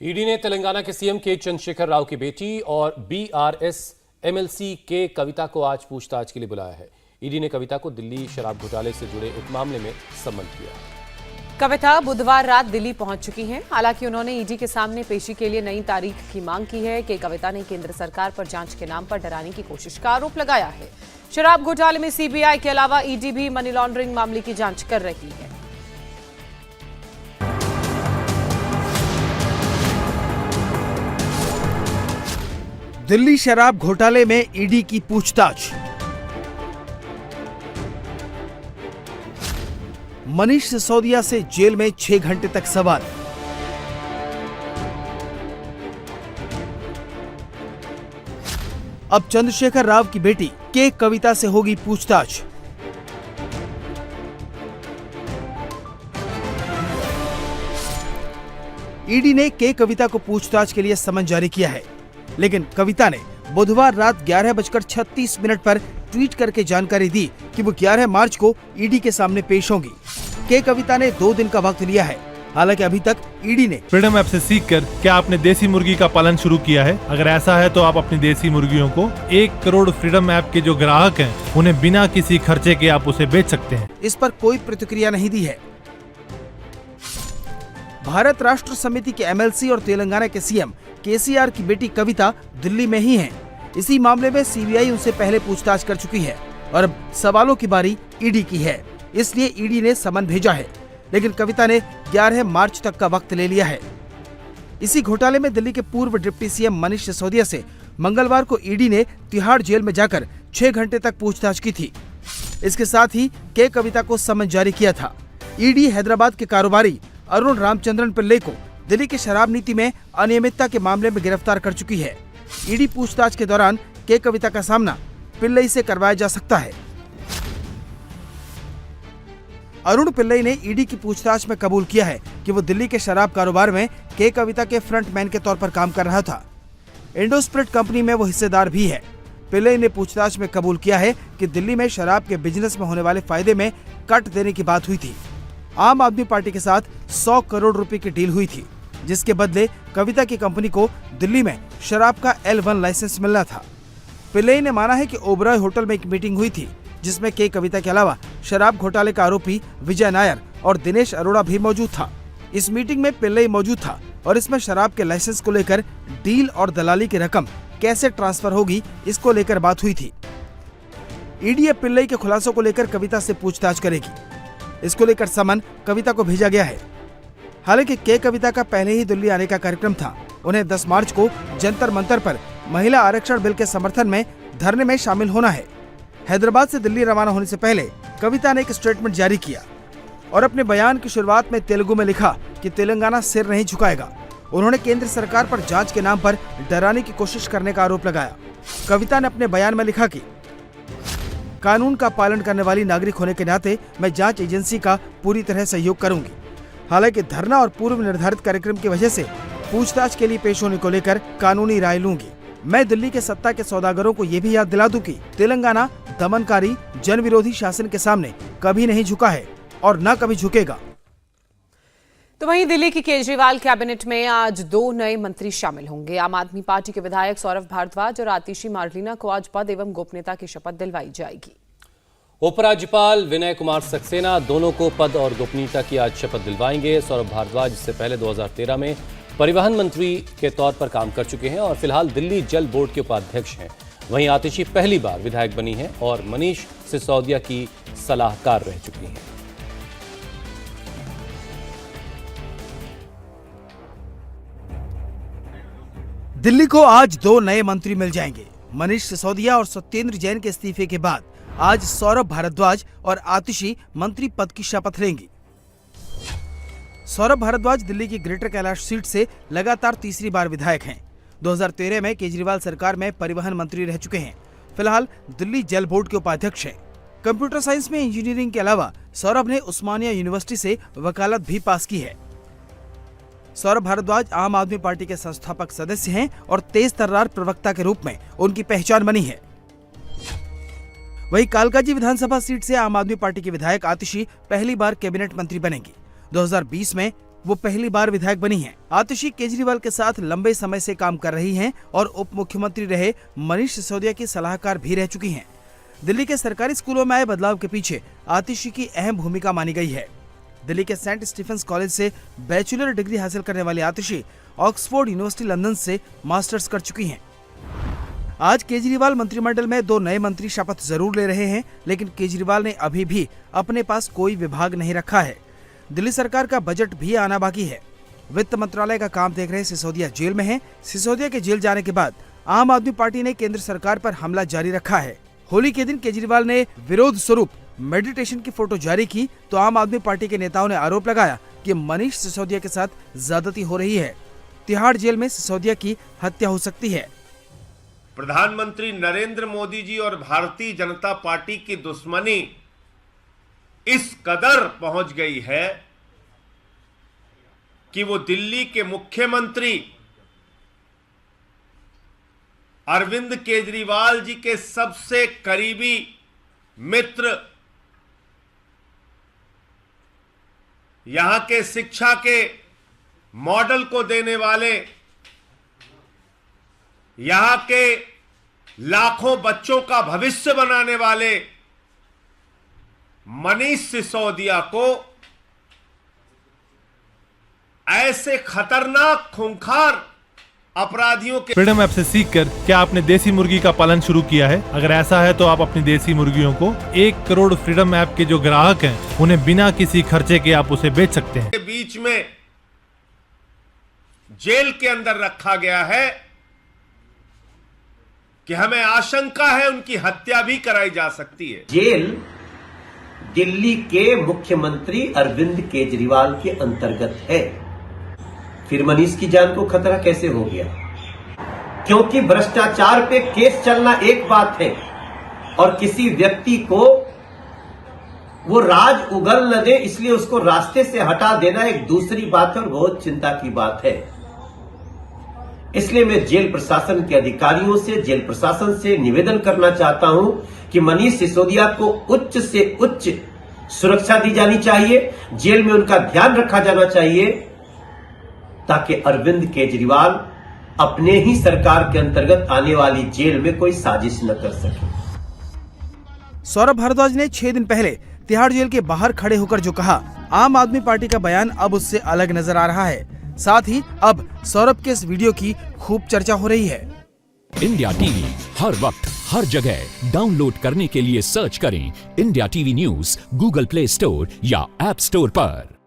ED ने तेलंगाना के CM के चंद्रशेखर राव की बेटी और बीआरएस एमएलसी के कविता को आज पूछताछ के लिए बुलाया है। ईडी ने कविता को दिल्ली शराब घोटाले से जुड़े एक मामले में सम्मन किया है। कविता बुधवार रात दिल्ली पहुंच चुकी हैं। हालांकि उन्होंने ईडी के सामने पेशी के लिए नई तारीख की मांग की है कि कविता ने केंद्र सरकार पर जांच के नाम पर डराने की कोशिश का आरोप लगाया है। शराब घोटाले में सीबीआई के अलावा ईडी भी मनी लॉन्ड्रिंग मामले की जांच कर रही है। दिल्ली शराब घोटाले में ईडी की पूछताछ। मनीष सिसोदिया से जेल में 6 घंटे तक सवाल। अब चंद्रशेखर राव की बेटी के कविता से होगी पूछताछ। ईडी ने के कविता को पूछताछ के लिए समन जारी किया है, लेकिन कविता ने बुधवार रात 11:36 पर ट्वीट करके जानकारी दी कि वो 11 मार्च को ईडी के सामने पेश होंगी। के कविता ने 2 दिन का वक्त लिया है। हालांकि अभी तक ईडी ने फ्रीडम ऐप से सीखकर क्या आपने देसी मुर्गी का पालन शुरू किया है? अगर ऐसा है तो आप अपनी देसी मुर्गियों को 1 करोड़ फ्रीडम ऐप के जो ग्राहक हैं उन्हें बिना किसी खर्चे के आप उसे बेच सकते हैं। इस पर कोई प्रतिक्रिया नहीं दी है। भारत राष्ट्र समिति के एमएलसी और तेलंगाना के सीएम केसीआर की बेटी कविता दिल्ली में ही हैं। इसी मामले में सीबीआई उनसे पहले पूछताछ कर चुकी है और अब सवालों की बारी ईडी की है। इसलिए ईडी ने समन भेजा है, लेकिन कविता ने 11 मार्च तक का वक्त ले लिया है। इसी घोटाले में दिल्ली के पूर्व डिप्टी सीएम मनीष सिसोदिया से मंगलवार को ईडी ने तिहाड़ जेल में जाकर 6 घंटे तक पूछताछ की थी। इसके साथ ही के कविता को समन जारी किया था। ईडी हैदराबाद के कारोबारी अरुण रामचंद्रन पिल्लई को दिल्ली की शराब नीति में अनियमितता के मामले में गिरफ्तार कर चुकी है। ईडी पूछताछ के दौरान के कविता का सामना पिल्लई से करवाया जा सकता है। अरुण पिल्लई ने ईडी की पूछताछ में कबूल किया है कि वो दिल्ली के शराब कारोबार में के कविता के फ्रंटमैन के तौर पर काम कर रहा था। इंडोस्प्रिट कंपनी में वो हिस्सेदार भी है। पिल्लई ने पूछताछ में कबूल किया है कि दिल्ली में शराब के बिजनेस में होने वाले फायदे में कट देने की बात हुई थी। आम आदमी पार्टी के साथ 100 करोड़ रुपए की डील हुई थी, जिसके बदले कविता की कंपनी को दिल्ली में शराब का L1 लाइसेंस मिलना था। पिल्लई ने माना है कि ओबरॉय होटल में एक मीटिंग हुई थी, जिसमें के कविता के अलावा शराब घोटाले का आरोपी विजय नायर और दिनेश अरोड़ा भी मौजूद था। इस मीटिंग में पिल्लई मौजूद था और इसमें शराब के लाइसेंस को लेकर डील और दलाली की रकम कैसे ट्रांसफर होगी, इसको लेकर बात हुई थी। ईडी पिल्लई के खुलासों को लेकर कविता से पूछताछ करेगी। इसको लेकर समन कविता को भेजा गया है। हालांकि के कविता का पहले ही दिल्ली आने का कार्यक्रम था। उन्हें 10 मार्च को जंतर मंतर पर महिला आरक्षण बिल के समर्थन में धरने में शामिल होना है। हैदराबाद से दिल्ली रवाना होने से पहले कविता ने एक स्टेटमेंट जारी किया और अपने बयान की शुरुआत में तेलुगु में लिखा कि तेलंगाना सिर नहीं झुकाएगा। उन्होंने केंद्र सरकार पर जांच के नाम पर डराने की कोशिश करने का आरोप लगाया। कविता ने अपने बयान में लिखा कि कानून का पालन करने वाली नागरिक होने के नाते मैं जांच एजेंसी का पूरी तरह सहयोग करूंगी। हालांकि धरना और पूर्व निर्धारित कार्यक्रम की वजह से पूछताछ के लिए पेश होने को लेकर कानूनी राय लूंगी। मैं दिल्ली के सत्ता के सौदागरों को ये भी याद दिला दूं कि तेलंगाना दमनकारी जन विरोधी शासन के सामने कभी नहीं झुका है और न कभी झुकेगा। तो वहीं दिल्ली की केजरीवाल कैबिनेट में आज 2 नए मंत्री शामिल होंगे। आम आदमी पार्टी के विधायक सौरभ भारद्वाज और आतिशी मार्लिना को आज पद एवं गोपनीयता की शपथ दिलवाई जाएगी। उपराज्यपाल विनय कुमार सक्सेना दोनों को पद और गोपनीयता की आज शपथ दिलवाएंगे। सौरभ भारद्वाज इससे पहले 2013 में परिवहन मंत्री के तौर पर काम कर चुके हैं और फिलहाल दिल्ली जल बोर्ड के उपाध्यक्ष हैं। वहीं आतिशी पहली बार विधायक बनी हैं और मनीष सिसोदिया की सलाहकार रह चुकी हैं। दिल्ली को आज 2 नए मंत्री मिल जाएंगे। मनीष सिसोदिया और सत्येंद्र जैन के इस्तीफे के बाद आज सौरभ भारद्वाज और आतिशी मंत्री पद की शपथ लेंगी। सौरभ भारद्वाज दिल्ली की ग्रेटर कैलाश सीट से लगातार तीसरी बार विधायक हैं। 2013 में केजरीवाल सरकार में परिवहन मंत्री रह चुके हैं। फिलहाल दिल्ली जल बोर्ड के उपाध्यक्ष हैं। कंप्यूटर साइंस में इंजीनियरिंग के अलावा सौरभ ने उस्मानिया यूनिवर्सिटी से वकालत भी पास की है। सौरभ भारद्वाज आम आदमी पार्टी के संस्थापक सदस्य हैं और तेज तर्रार प्रवक्ता के रूप में उनकी पहचान बनी है। वहीं कालकाजी विधानसभा सीट से आम आदमी पार्टी के विधायक आतिशी पहली बार कैबिनेट मंत्री बनेंगी। 2020 में वो पहली बार विधायक बनी हैं। आतिशी केजरीवाल के साथ लंबे समय से काम कर रही हैं और उप मुख्यमंत्री रहे मनीष सिसोदिया की सलाहकार भी रह चुकी हैं। दिल्ली के सरकारी स्कूलों में आए बदलाव के पीछे आतिशी की अहम भूमिका मानी गई है। दिल्ली के सेंट स्टीफेंस कॉलेज से बैचलर डिग्री हासिल करने वाली आतिशी ऑक्सफोर्ड यूनिवर्सिटी लंदन से मास्टर्स कर चुकी हैं। आज केजरीवाल मंत्रिमंडल में 2 नए मंत्री शपथ जरूर ले रहे हैं, लेकिन केजरीवाल ने अभी भी अपने पास कोई विभाग नहीं रखा है। दिल्ली सरकार का बजट भी आना बाकी है। वित्त मंत्रालय का काम देख रहे सिसोदिया जेल में हैं। सिसोदिया के जेल जाने के बाद आम आदमी पार्टी ने केंद्र सरकार पर हमला जारी रखा है। होली के दिन केजरीवाल ने विरोध स्वरूप मेडिटेशन की फोटो जारी की तो आम आदमी पार्टी के नेताओं ने आरोप लगाया कि मनीष सिसोदिया के साथ ज्यादती हो रही है। तिहाड़ जेल में सिसोदिया की हत्या हो सकती है। प्रधानमंत्री नरेंद्र मोदी जी और भारतीय जनता पार्टी की दुश्मनी इस कदर पहुंच गई है कि वो दिल्ली के मुख्यमंत्री अरविंद केजरीवाल जी के सबसे करीबी मित्र, यहां के शिक्षा के मॉडल को देने वाले, यहां के लाखों बच्चों का भविष्य बनाने वाले मनीष सिसोदिया को ऐसे खतरनाक खूंखार अपराधियों के फ्रीडम ऐप से सीखकर क्या आपने देसी मुर्गी का पालन शुरू किया है? अगर ऐसा है तो आप अपनी देसी मुर्गियों को 1 करोड़ फ्रीडम ऐप के जो ग्राहक हैं उन्हें बिना किसी खर्चे के आप उसे बेच सकते हैं। के बीच में जेल के अंदर रखा गया है कि हमें आशंका है उनकी हत्या भी कराई जा सकती है। जेल दिल्ली के मुख्यमंत्री अरविंद केजरीवाल के अंतर्गत है। फिर मनीष की जान को खतरा कैसे हो गया? क्योंकि भ्रष्टाचार पे केस चलना एक बात है और किसी व्यक्ति को वो राज उगल न दे इसलिए उसको रास्ते से हटा देना एक दूसरी बात है और बहुत चिंता की बात है। इसलिए मैं जेल प्रशासन के अधिकारियों से, जेल प्रशासन से निवेदन करना चाहता हूं कि मनीष सिसोदिया को उच्च से उच्च सुरक्षा दी जानी चाहिए, जेल में उनका ध्यान रखा जाना चाहिए ताकि अरविंद केजरीवाल अपने ही सरकार के अंतर्गत आने वाली जेल में कोई साजिश न कर सके। सौरभ भारद्वाज ने 6 दिन पहले तिहाड़ जेल के बाहर खड़े होकर जो कहा, आम आदमी पार्टी का बयान अब उससे अलग नजर आ रहा है। साथ ही अब सौरभ के इस वीडियो की खूब चर्चा हो रही है। इंडिया टीवी हर वक्त हर जगह डाउनलोड करने के लिए सर्च करें India TV news Google play store या ऐप स्टोर पर।